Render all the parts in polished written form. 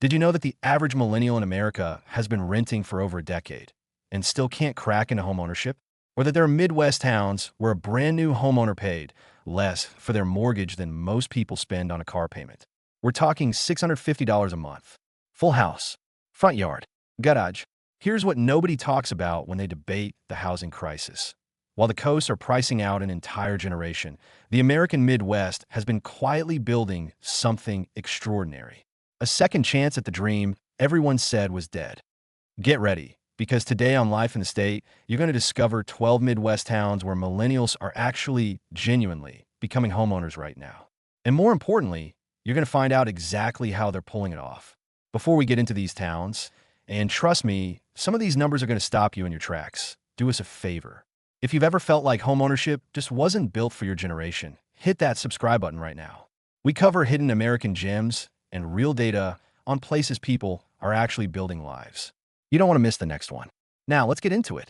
Did you know that the average millennial in America has been renting for over a decade and still can't crack into homeownership? Or that there are Midwest towns where a brand new homeowner paid less for their mortgage than most people spend on a car payment? We're talking $650 a month. Full house, front yard, garage. Here's what nobody talks about when they debate the housing crisis. While the coasts are pricing out an entire generation, the American Midwest has been quietly building something extraordinary. A second chance at the dream everyone said was dead. Get ready, because today on Life in the State, you're going to discover 12 Midwest towns where millennials are actually genuinely becoming homeowners right now. And more importantly, you're going to find out exactly how they're pulling it off. Before we get into these towns, and trust me, some of these numbers are going to stop you in your tracks. Do us a favor. If you've ever felt like homeownership just wasn't built for your generation, hit that subscribe button right now. We cover hidden American gems and real data on places people are actually building lives. You don't want to miss the next one. Now, let's get into it.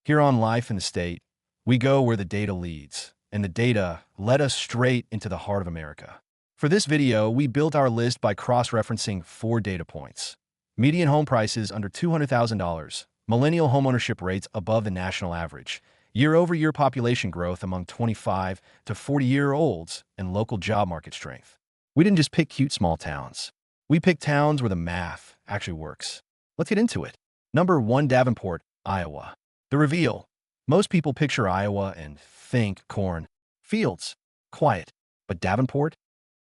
Here on Life in the State, we go where the data leads, and the data led us straight into the heart of America. For this video, we built our list by cross-referencing 4 data points. Median home prices under $200,000, millennial homeownership rates above the national average, year-over-year population growth among 25 to 40-year-olds, and local job market strength. We didn't just pick cute small towns. We picked towns where the math actually works. Let's get into it. Number 1, Davenport, Iowa. The reveal. Most people picture Iowa and think corn, fields, quiet. But Davenport?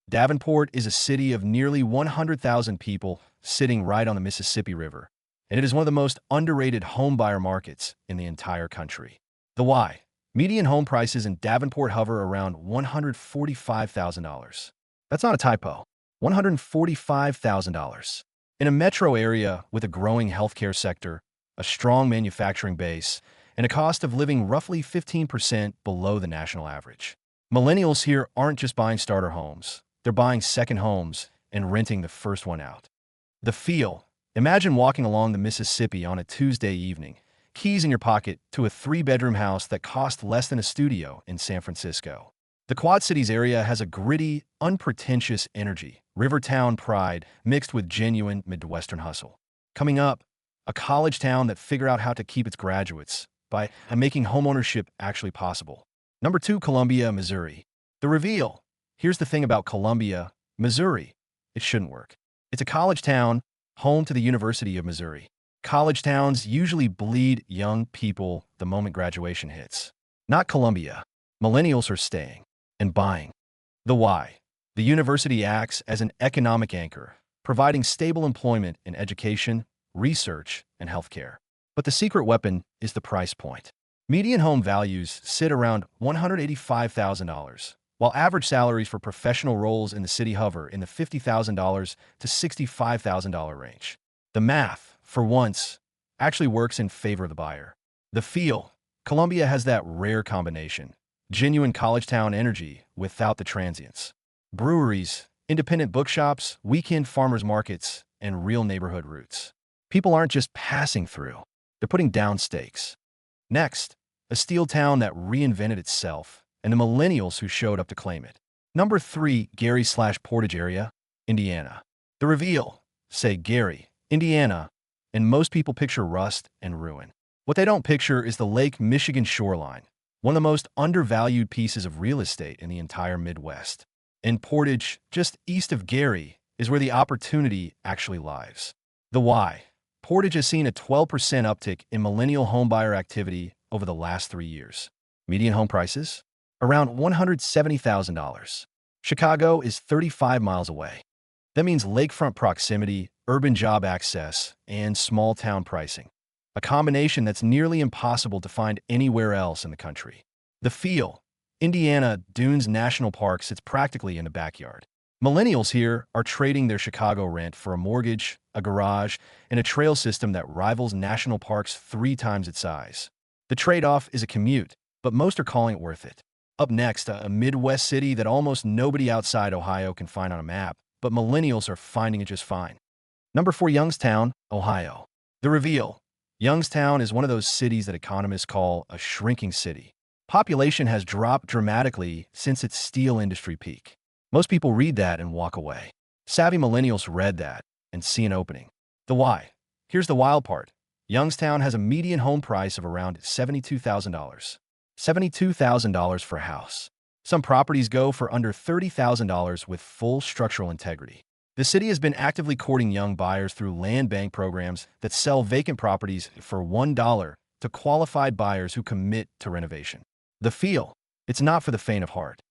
Davenport is a city of nearly 100,000 people sitting right on the Mississippi River, and it is one of the most underrated homebuyer markets in the entire country. The why? Median home prices in Davenport hover around $145,000. That's not a typo. $145,000. In a metro area with a growing healthcare sector, a strong manufacturing base, and a cost of living roughly 15% below the national average. Millennials here aren't just buying starter homes. They're buying second homes and renting the first one out. The feel. Imagine walking along the Mississippi on a Tuesday evening, keys in your pocket to a 3-bedroom house that cost less than a studio in San Francisco. The Quad Cities area has a gritty, unpretentious energy, rivertown pride mixed with genuine Midwestern hustle. Coming up, a college town that figured out how to keep its graduates by making homeownership actually possible. Number 2, Columbia, Missouri. The reveal. Here's the thing about Columbia, Missouri. It shouldn't work. It's a college town, home to the University of Missouri. College towns usually bleed young people the moment graduation hits. Not Columbia. Millennials are staying and buying. The why. The university acts as an economic anchor, providing stable employment in education, research, and healthcare. But the secret weapon is the price point. Median home values sit around $185,000, while average salaries for professional roles in the city hover in the $50,000 to $65,000 range. The math, for once, actually works in favor of the buyer. The feel. Columbia has that rare combination. Genuine college town energy without the transients. Breweries, independent bookshops, weekend farmers markets, and real neighborhood roots. People aren't just passing through. They're putting down stakes. Next, a steel town that reinvented itself, and the millennials who showed up to claim it. Number 3, Gary/Portage area, Indiana. The reveal. Say Gary, Indiana, and most people picture rust and ruin. What they don't picture is the Lake Michigan shoreline, one of the most undervalued pieces of real estate in the entire Midwest. In Portage, just east of Gary, is where the opportunity actually lies. The why. Portage has seen a 12% uptick in millennial homebuyer activity over the last 3 years. Median home prices? Around $170,000. Chicago is 35 miles away. That means lakefront proximity, urban job access, and small town pricing. A combination that's nearly impossible to find anywhere else in the country. The feel. Indiana Dunes National Park sits practically in the backyard. Millennials here are trading their Chicago rent for a mortgage, a garage, and a trail system that rivals national parks 3 times its size. The trade-off is a commute, but most are calling it worth it. Up next, a Midwest city that almost nobody outside Ohio can find on a map, but millennials are finding it just fine. Number 4, Youngstown, Ohio. The reveal. Youngstown is one of those cities that economists call a shrinking city. Population has dropped dramatically since its steel industry peak. Most people read that and walk away. Savvy millennials read that and see an opening. The why. Here's the wild part. Youngstown has a median home price of around $72,000. $72,000 for a house. Some properties go for under $30,000 with full structural integrity. The city has been actively courting young buyers through land bank programs that sell vacant properties for $1 to qualified buyers who commit to renovation. The feel. It's not for the faint of heart.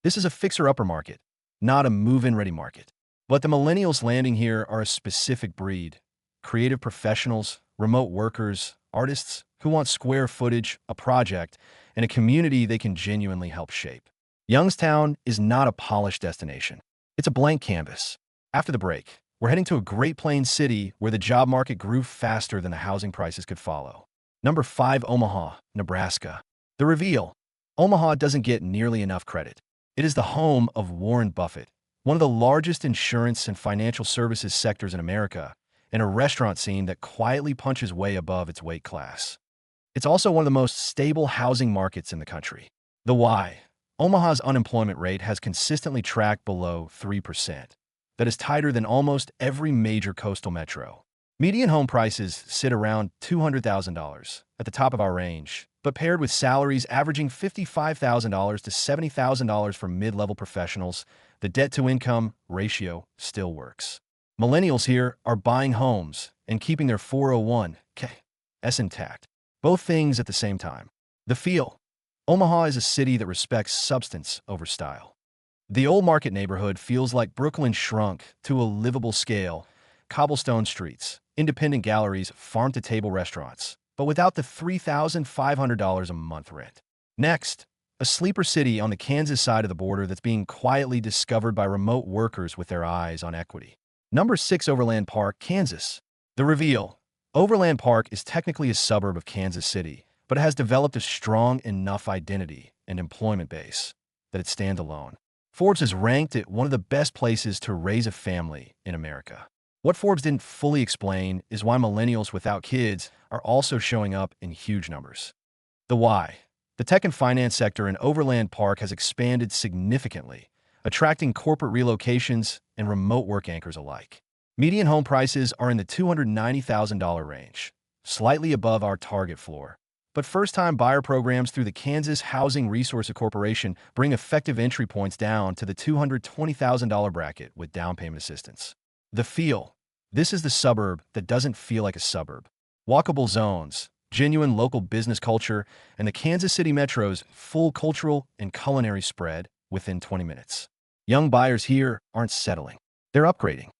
This is a fixer-upper market, not a move-in ready market. But the millennials landing here are a specific breed. Creative professionals, remote workers, artists who want square footage, a project, and a community they can genuinely help shape. Youngstown is not a polished destination. It's a blank canvas. After the break, we're heading to a Great Plains city where the job market grew faster than the housing prices could follow. Number 5, Omaha, Nebraska. The reveal. Omaha doesn't get nearly enough credit. It is the home of Warren Buffett, one of the largest insurance and financial services sectors in America, and a restaurant scene that quietly punches way above its weight class. It's also one of the most stable housing markets in the country. The why. Omaha's unemployment rate has consistently tracked below 3%. That is tighter than almost every major coastal metro. Median home prices sit around $200,000 at the top of our range, but paired with salaries averaging $55,000 to $70,000 for mid-level professionals, the debt-to-income ratio still works. Millennials here are buying homes and keeping their 401(k)s intact. Both things at the same time. The feel. Omaha is a city that respects substance over style. The Old Market neighborhood feels like Brooklyn shrunk to a livable scale. Cobblestone streets, independent galleries, farm-to-table restaurants, but without the $3,500 a month rent. Next, a sleeper city on the Kansas side of the border that's being quietly discovered by remote workers with their eyes on equity. Number 6, Overland Park, Kansas. The reveal. Overland Park is technically a suburb of Kansas City, but it has developed a strong enough identity and employment base that it stands alone. Forbes has ranked it one of the best places to raise a family in America. What Forbes didn't fully explain is why millennials without kids are also showing up in huge numbers. The why. The tech and finance sector in Overland Park has expanded significantly, attracting corporate relocations and remote work anchors alike. Median home prices are in the $290,000 range, slightly above our target floor. But first-time buyer programs through the Kansas Housing Resources Corporation bring effective entry points down to the $220,000 bracket with down payment assistance. The feel. This is the suburb that doesn't feel like a suburb. Walkable zones, genuine local business culture, and the Kansas City Metro's full cultural and culinary spread within 20 minutes. Young buyers here aren't settling. They're upgrading.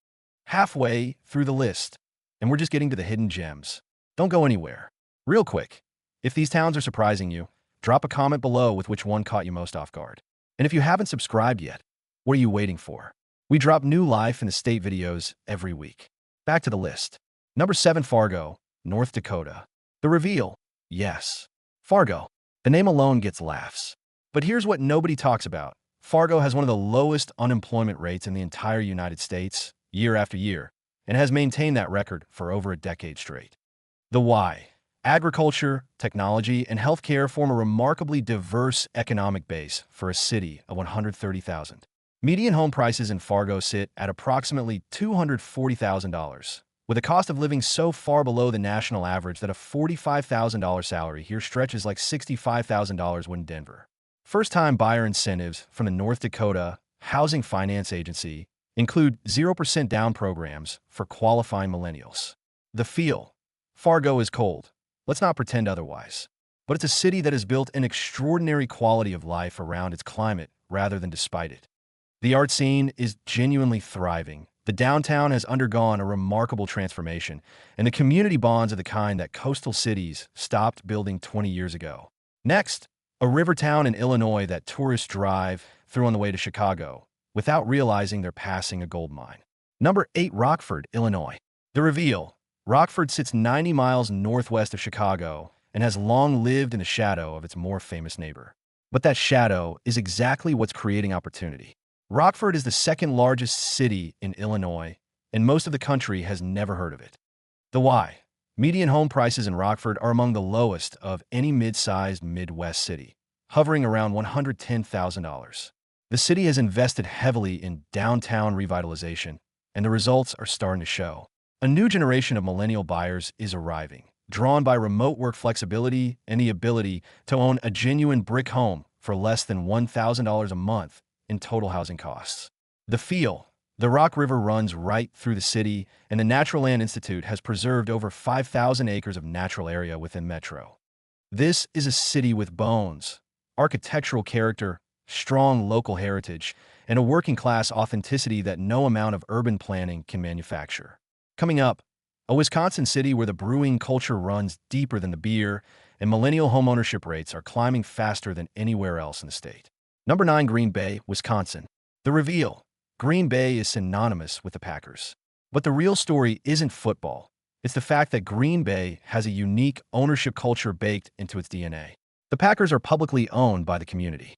Halfway through the list, and we're just getting to the hidden gems. Don't go anywhere. Real quick, if these towns are surprising you, drop a comment below with which one caught you most off guard. And if you haven't subscribed yet, what are you waiting for? We drop new life in the state videos every week. Back to the list. Number 7, Fargo, North Dakota. The reveal. Yes, Fargo. The name alone gets laughs. But here's what nobody talks about. Fargo has one of the lowest unemployment rates in the entire United States, year after year, and has maintained that record for over a decade straight. The why. Agriculture, technology, and healthcare form a remarkably diverse economic base for a city of 130,000. Median home prices in Fargo sit at approximately $240,000, with a cost of living so far below the national average that a $45,000 salary here stretches like $65,000 when in Denver. First-time buyer incentives from the North Dakota Housing Finance Agency include 0% down programs for qualifying millennials. The feel. Fargo is cold. Let's not pretend otherwise. But it's a city that has built an extraordinary quality of life around its climate rather than despite it. The art scene is genuinely thriving. The downtown has undergone a remarkable transformation, and the community bonds are the kind that coastal cities stopped building 20 years ago. Next, a river town in Illinois that tourists drive through on the way to Chicago without realizing they're passing a gold mine. Number 8, Rockford, Illinois. The reveal. Rockford sits 90 miles northwest of Chicago and has long lived in the shadow of its more famous neighbor. But that shadow is exactly what's creating opportunity. Rockford is the second largest city in Illinois, and most of the country has never heard of it. The why. Median home prices in Rockford are among the lowest of any mid-sized Midwest city, hovering around $110,000. The city has invested heavily in downtown revitalization, and the results are starting to show. A new generation of millennial buyers is arriving, drawn by remote work flexibility and the ability to own a genuine brick home for less than $1,000 a month in total housing costs. The feel. The Rock River runs right through the city, and the Natural Land Institute has preserved over 5,000 acres of natural area within Metro. This is a city with bones, architectural character, strong local heritage, and a working-class authenticity that no amount of urban planning can manufacture. Coming up, a Wisconsin city where the brewing culture runs deeper than the beer, and millennial homeownership rates are climbing faster than anywhere else in the state. Number 9, Green Bay, Wisconsin. The reveal. Green Bay is synonymous with the Packers. But the real story isn't football. It's the fact that Green Bay has a unique ownership culture baked into its DNA. The Packers are publicly owned by the community.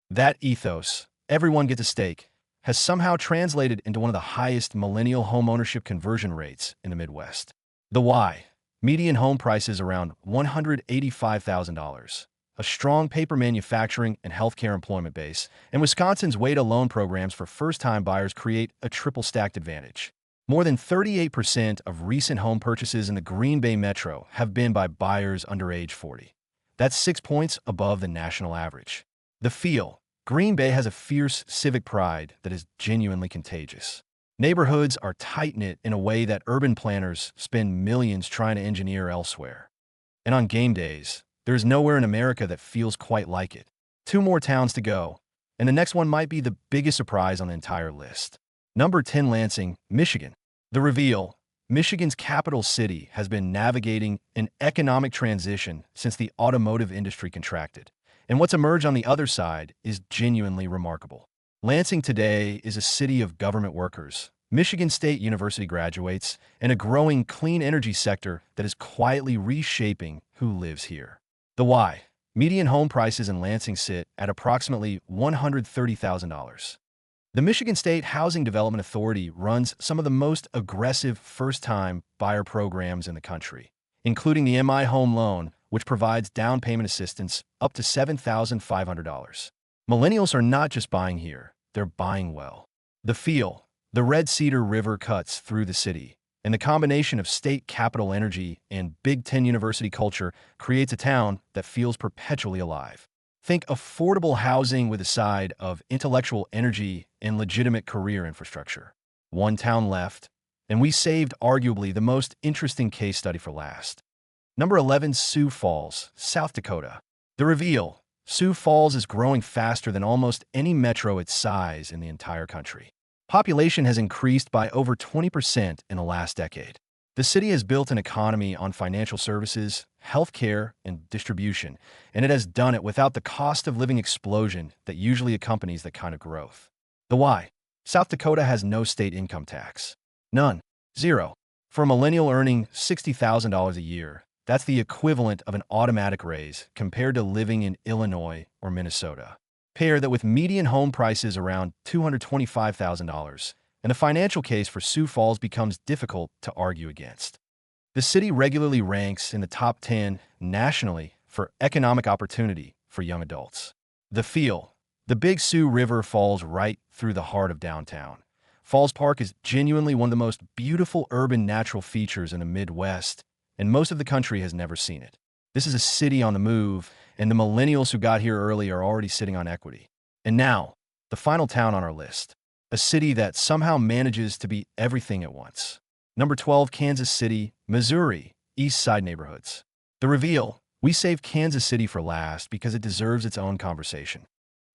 That ethos, everyone gets a stake, has somehow translated into one of the highest millennial home ownership conversion rates in the Midwest. The why. Median home prices around $185,000. A strong paper manufacturing and healthcare employment base, and Wisconsin's way-to-loan programs for first-time buyers create a triple-stacked advantage. More than 38% of recent home purchases in the Green Bay metro have been by buyers under age 40. That's 6 points above the national average. The feel. Green Bay has a fierce civic pride that is genuinely contagious. Neighborhoods are tight-knit in a way that urban planners spend millions trying to engineer elsewhere. And on game days, there's nowhere in America that feels quite like it. 2 more towns to go, and the next one might be the biggest surprise on the entire list. Number 10, Lansing, Michigan. The reveal. Michigan's capital city has been navigating an economic transition since the automotive industry contracted, and what's emerged on the other side is genuinely remarkable. Lansing today is a city of government workers, Michigan State University graduates, and a growing clean energy sector that is quietly reshaping who lives here. The why. Median home prices in Lansing sit at approximately $130,000. The Michigan State Housing Development Authority runs some of the most aggressive first-time buyer programs in the country, including the MI Home Loan, which provides down payment assistance up to $7,500. Millennials are not just buying here, they're buying well. The feel. The Red Cedar River cuts through the city, and the combination of state capital energy and Big Ten university culture creates a town that feels perpetually alive. Think affordable housing with a side of intellectual energy and legitimate career infrastructure. 1 town left, and we saved arguably the most interesting case study for last. Number 11, Sioux Falls, South Dakota. The reveal. Sioux Falls is growing faster than almost any metro its size in the entire country. Population has increased by over 20% in the last decade. The city has built an economy on financial services, healthcare, and distribution, and it has done it without the cost of living explosion that usually accompanies that kind of growth. The why. South Dakota has no state income tax. None. Zero. For a millennial earning $60,000 a year, that's the equivalent of an automatic raise compared to living in Illinois or Minnesota. Pair that with median home prices around $225,000, and the financial case for Sioux Falls becomes difficult to argue against. The city regularly ranks in the top 10 nationally for economic opportunity for young adults. The feel. The Big Sioux River falls right through the heart of downtown. Falls Park is genuinely one of the most beautiful urban natural features in the Midwest, and most of the country has never seen it. This is a city on the move, and the millennials who got here early are already sitting on equity. And now, the final town on our list, a city that somehow manages to be everything at once. Number 12, Kansas City, Missouri, East Side neighborhoods. The reveal. We saved Kansas City for last because it deserves its own conversation.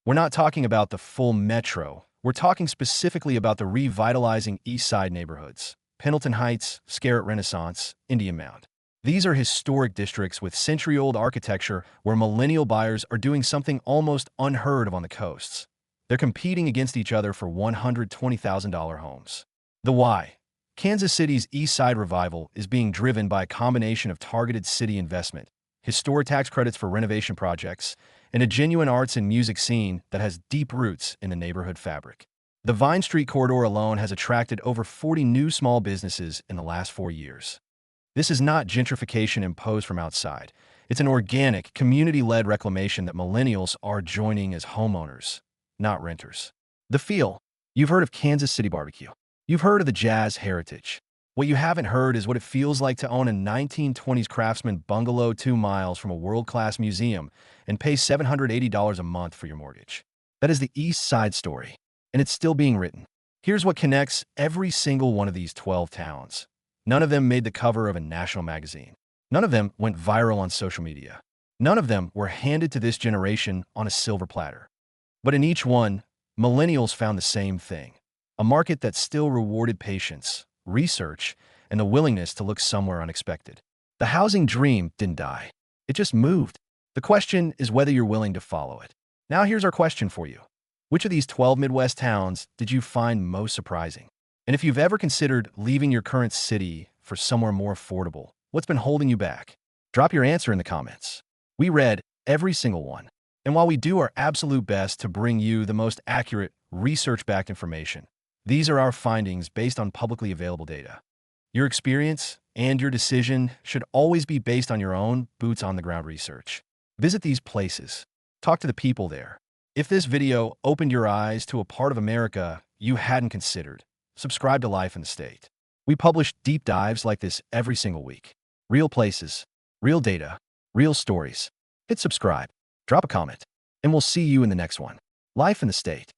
We're not talking about the full metro. We're talking specifically about the revitalizing East Side neighborhoods, Pendleton Heights, Scarrett Renaissance, Indian Mound. These are historic districts with century-old architecture where millennial buyers are doing something almost unheard of on the coasts. They're competing against each other for $120,000 homes. The why. Kansas City's East Side revival is being driven by a combination of targeted city investment, historic tax credits for renovation projects, and a genuine arts and music scene that has deep roots in the neighborhood fabric. The Vine Street corridor alone has attracted over 40 new small businesses in the last 4 years. This is not gentrification imposed from outside. It's an organic, community-led reclamation that millennials are joining as homeowners, not renters. The feel. You've heard of Kansas City barbecue. You've heard of the jazz heritage. What you haven't heard is what it feels like to own a 1920s craftsman bungalow 2 miles from a world-class museum and pay $780 a month for your mortgage. That is the East Side story, and it's still being written. Here's what connects every single one of these 12 towns. None of them made the cover of a national magazine. None of them went viral on social media. None of them were handed to this generation on a silver platter. But in each one, millennials found the same thing: a market that still rewarded patience, research, and the willingness to look somewhere unexpected. The housing dream didn't die. It just moved. The question is whether you're willing to follow it. Now here's our question for you. Which of these 12 Midwest towns did you find most surprising? And if you've ever considered leaving your current city for somewhere more affordable, what's been holding you back? Drop your answer in the comments. We read every single one. And while we do our absolute best to bring you the most accurate, research-backed information, these are our findings based on publicly available data. Your experience and your decision should always be based on your own boots-on-the-ground research. Visit these places. Talk to the people there. If this video opened your eyes to a part of America you hadn't considered, subscribe to Life in the State. We publish deep dives like this every single week. Real places, real data, real stories. Hit subscribe, drop a comment, and we'll see you in the next one. Life in the State.